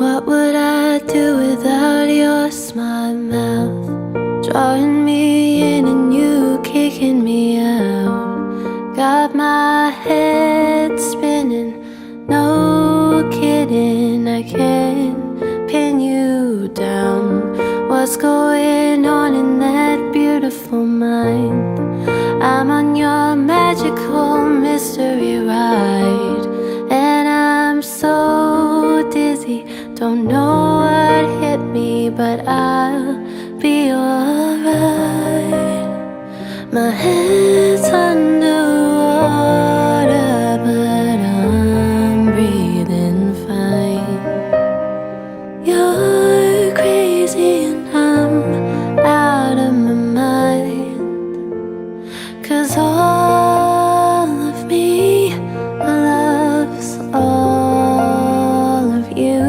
What would I do without your smart mouth? Drawing me in and you kicking me out. Got my head spinning, no kidding, I can't pin you down. What's going on in that beautiful mind? I'm on your magical mystery ride, and I'm so dizzy, don't know what hit me, but I'll be alright. My head's underwater, but I'm breathing fine. You're crazy and I'm out of my mind, 'cause all of me loves all of you.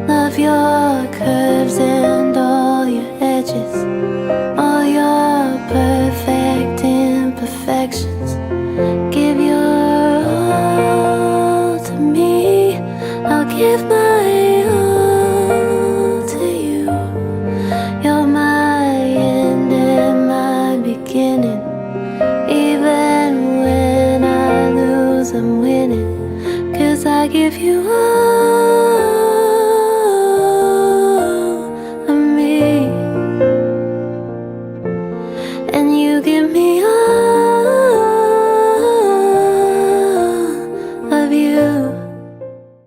Love your curves and all your edges, all your perfect imperfections. Give